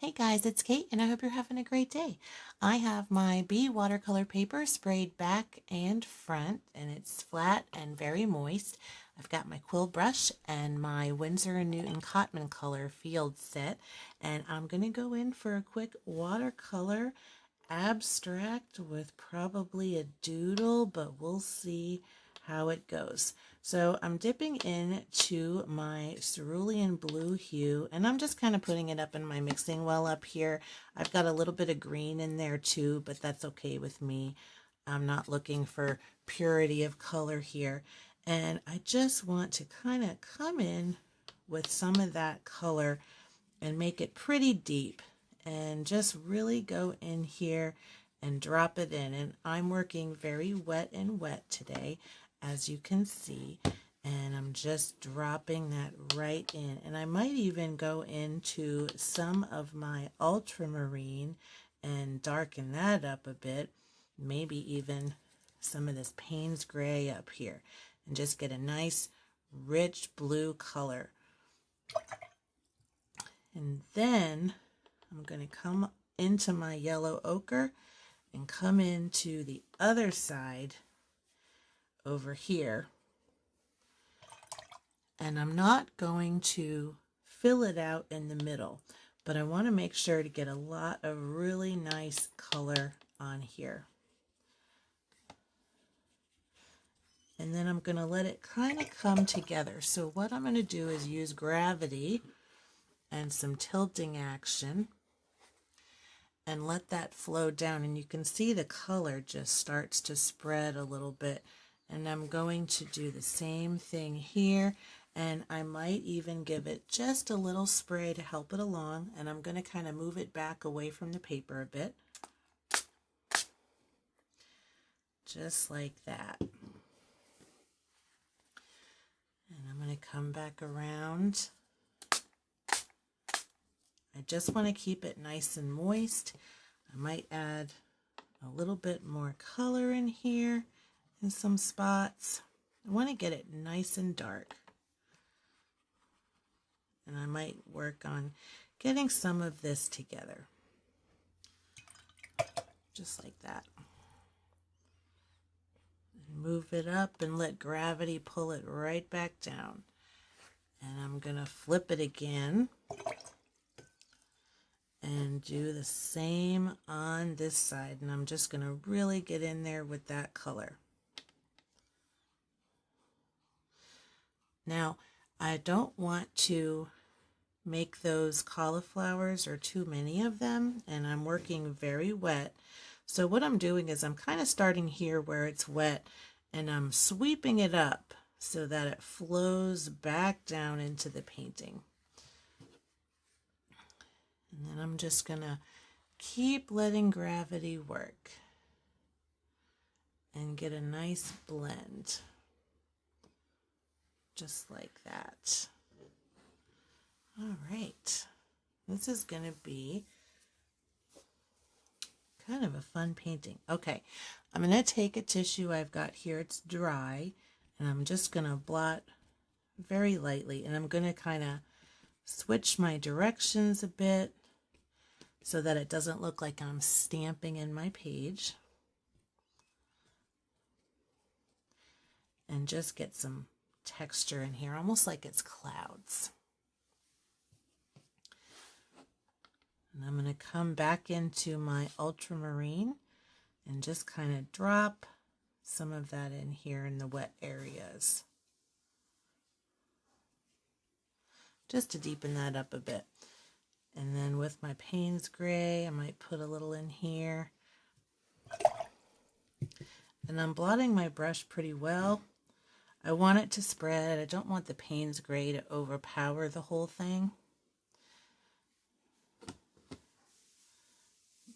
Hey guys, it's Kate and I hope you're having a great day. I have my B watercolor paper sprayed back and front and it's flat and very moist. I've got my quill brush and my Winsor & Newton Cotman color field set, and I'm going to go in for a quick watercolor abstract with probably a doodle, but we'll see how it goes. So I'm dipping into my cerulean blue hue and I'm just kind of putting it up in my mixing well up here. I've got a little bit of green in there too, but that's okay with me. I'm not looking for purity of color here. And I just want to kind of come in with some of that color and make it pretty deep and just really go in here and drop it in. And I'm working very wet and wet today, as you can see, and I'm just dropping that right in. And I might even go into some of my ultramarine and darken that up a bit, maybe even some of this Payne's gray up here, and just get a nice rich blue color. And then I'm going to come into my yellow ochre and come into the other side over here. And I'm not going to fill it out in the middle, but I want to make sure to get a lot of really nice color on here. And then I'm going to let it kind of come together. So what I'm going to do is use gravity and some tilting action and let that flow down, and you can see the color just starts to spread a little bit. And I'm going to do the same thing here, and I might even give it just a little spray to help it along, and I'm going to kind of move it back away from the paper a bit, just like that. And I'm going to come back around. I just want to keep it nice and moist. I might add a little bit more color in here in some spots. I want to get it nice and dark. And I might work on getting some of this together. Just like that. And move it up and let gravity pull it right back down. And I'm going to flip it again and do the same on this side, and I'm just going to really get in there with that color. Now, I don't want to make those cauliflowers or too many of them, and I'm working very wet. So what I'm doing is I'm kind of starting here where it's wet, and I'm sweeping it up so that it flows back down into the painting. And then I'm just going to keep letting gravity work and get a nice blend. Just like that. All right. This is going to be kind of a fun painting. Okay. I'm going to take a tissue I've got here. It's dry. And I'm just going to blot very lightly. And I'm going to kind of switch my directions a bit, so that it doesn't look like I'm stamping in my page. And just get some texture in here, almost like it's clouds. And I'm going to come back into my ultramarine and just kind of drop some of that in here in the wet areas, just to deepen that up a bit. And then with my Payne's gray, I might put a little in here. And I'm blotting my brush pretty well. I want it to spread. I don't want the Payne's gray to overpower the whole thing.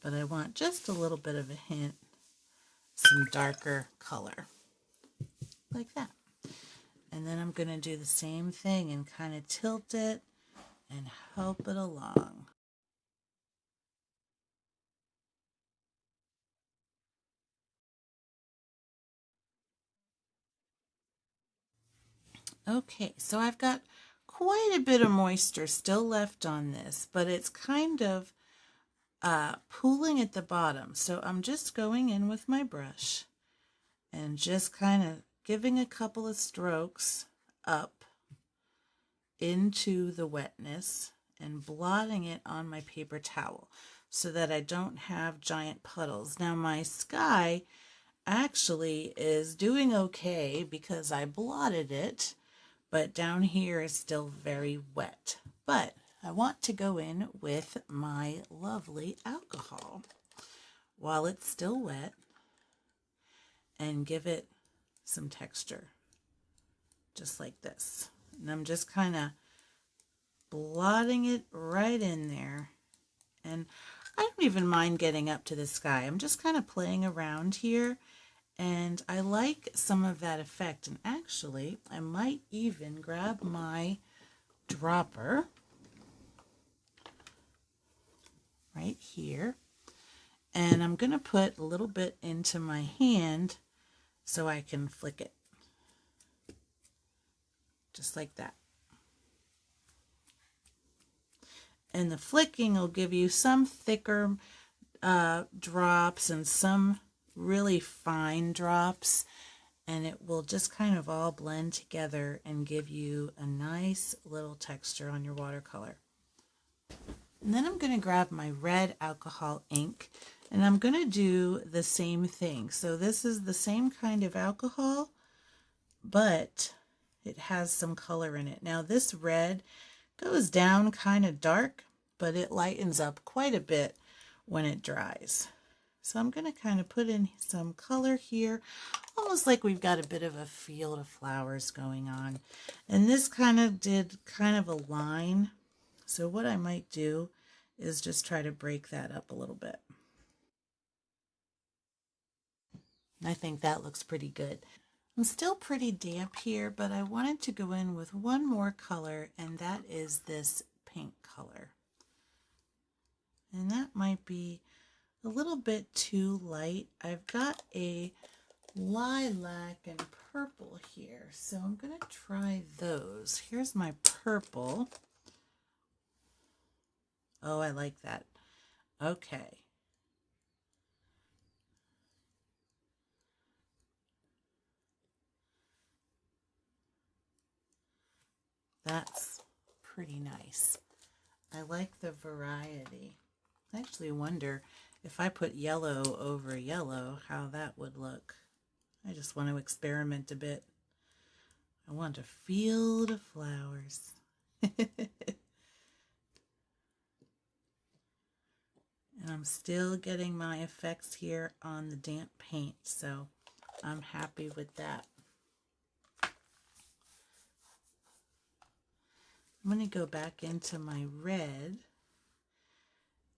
But I want just a little bit of a hint, some darker color, like that. And then I'm going to do the same thing and kind of tilt it and help it along. Okay, so I've got quite a bit of moisture still left on this, but it's kind of pooling at the bottom. So I'm just going in with my brush and just kind of giving a couple of strokes up into the wetness and blotting it on my paper towel so that I don't have giant puddles. Now my sky actually is doing okay because I blotted it, but down here is still very wet. But I want to go in with my lovely alcohol while it's still wet and give it some texture, just like this. And I'm just kind of blotting it right in there. And I don't even mind getting up to the sky. I'm just kind of playing around here, and I like some of that effect. And actually, I might even grab my dropper right here, and I'm going to put a little bit into my hand so I can flick it, just like that. And the flicking will give you some thicker drops and some really fine drops, and it will just kind of all blend together and give you a nice little texture on your watercolor. And then I'm going to grab my red alcohol ink, and I'm going to do the same thing. So this is the same kind of alcohol, but it has some color in it. Now this red goes down kind of dark, but it lightens up quite a bit when it dries. So I'm going to kind of put in some color here, almost like we've got a bit of a field of flowers going on. And this kind of did kind of a line. So what I might do is just try to break that up a little bit. I think that looks pretty good. I'm still pretty damp here, but I wanted to go in with one more color, and that is this pink color. And that might be a little bit too light. I've got a lilac and purple here, so I'm going to try those. Here's my purple. Oh, I like that. Okay. That's pretty nice. I like the variety. I actually wonder if I put yellow over yellow, how that would look. I just want to experiment a bit. I want a field of flowers. And I'm still getting my effects here on the damp paint, so I'm happy with that. I'm going to go back into my red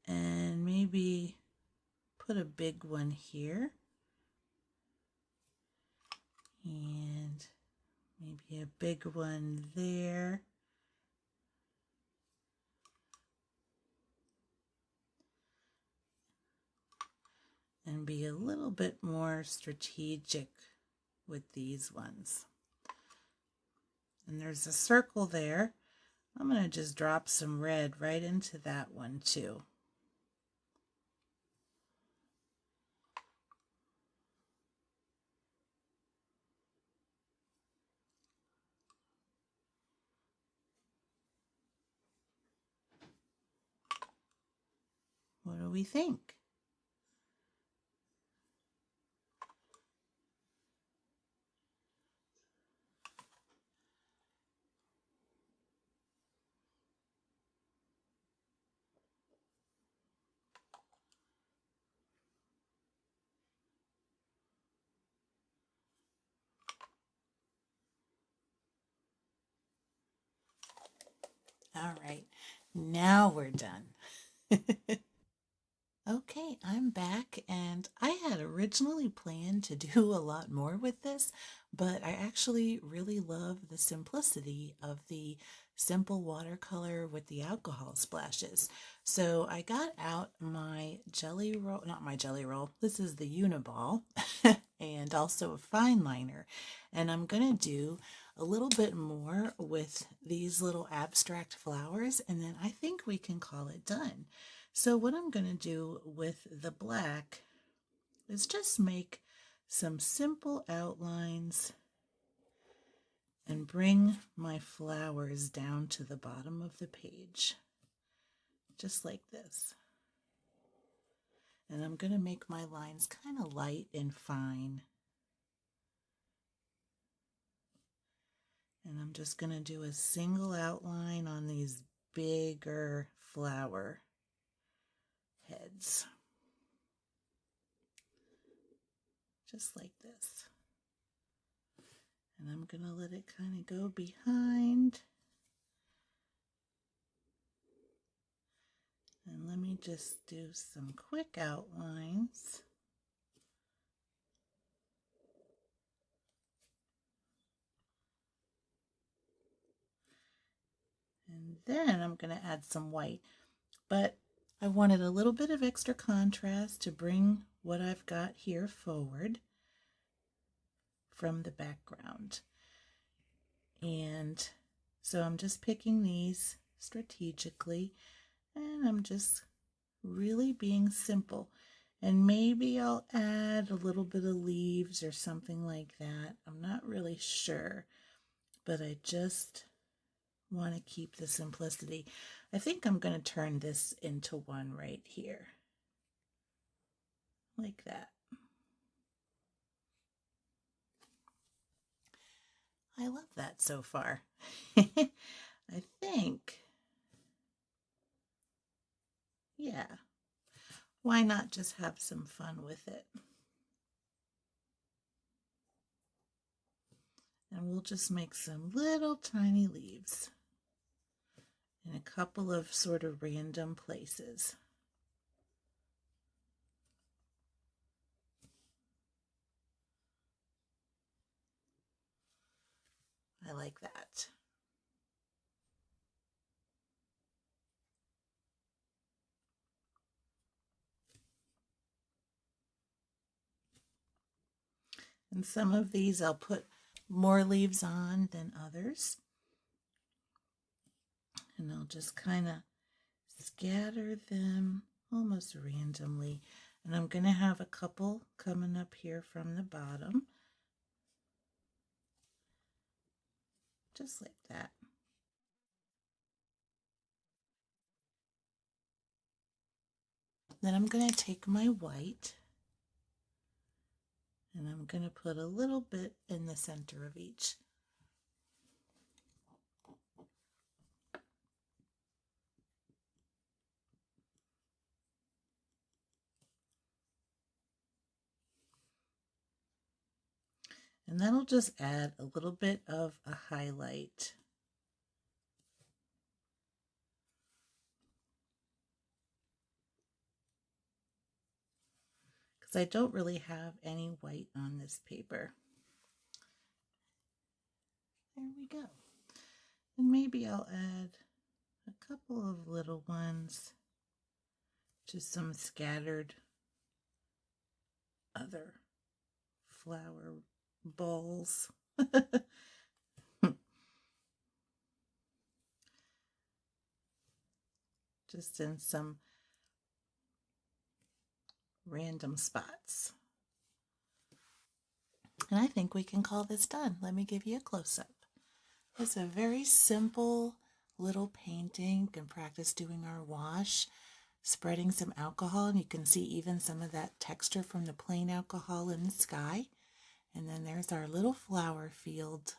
and maybe put a big one here. And maybe a big one there. And be a little bit more strategic with these ones. And there's a circle there. I'm going to just drop some red right into that one too. What do we think? All right, now we're done. Okay, I'm back, and I had originally planned to do a lot more with this, but I actually really love the simplicity of the simple watercolor with the alcohol splashes. So I got out my jelly roll, not my jelly roll, this is the Uniball, and also a fine liner, and I'm going to do a little bit more with these little abstract flowers, and then I think we can call it done. So what I'm going to do with the black is just make some simple outlines and bring my flowers down to the bottom of the page, just like this. And I'm going to make my lines kind of light and fine. And I'm just going to do a single outline on these bigger flower heads. Just like this. And I'm going to let it kind of go behind. And let me just do some quick outlines. And then I'm going to add some white. But I wanted a little bit of extra contrast to bring what I've got here forward from the background. And so I'm just picking these strategically, and I'm just really being simple. And maybe I'll add a little bit of leaves or something like that. I'm not really sure, but I just want to keep the simplicity. I think I'm going to turn this into one right here, like that. I love that so far. I think, yeah, why not just have some fun with it? And we'll just make some little tiny leaves in a couple of sort of random places. I like that. And some of these I'll put more leaves on than others. And I'll just kind of scatter them almost randomly. And I'm going to have a couple coming up here from the bottom. Just like that. Then I'm going to take my white and I'm going to put a little bit in the center of each. And that'll just add a little bit of a highlight. Because I don't really have any white on this paper. There we go. And maybe I'll add a couple of little ones, just some scattered other flower balls. Just in some random spots. And I think we can call this done. Let me give you a close-up. It's a very simple little painting. You can practice doing our wash, spreading some alcohol, and you can see even some of that texture from the plain alcohol in the sky. And then there's our little flower field.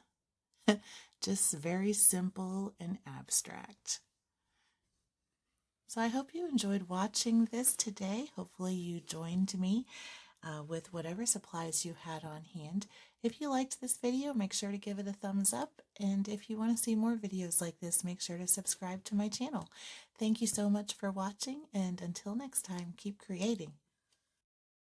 Just very simple and abstract. So I hope you enjoyed watching this today. Hopefully you joined me with whatever supplies you had on hand. If you liked this video, make sure to give it a thumbs up. And if you want to see more videos like this, make sure to subscribe to my channel. Thank you so much for watching, and until next time, keep creating.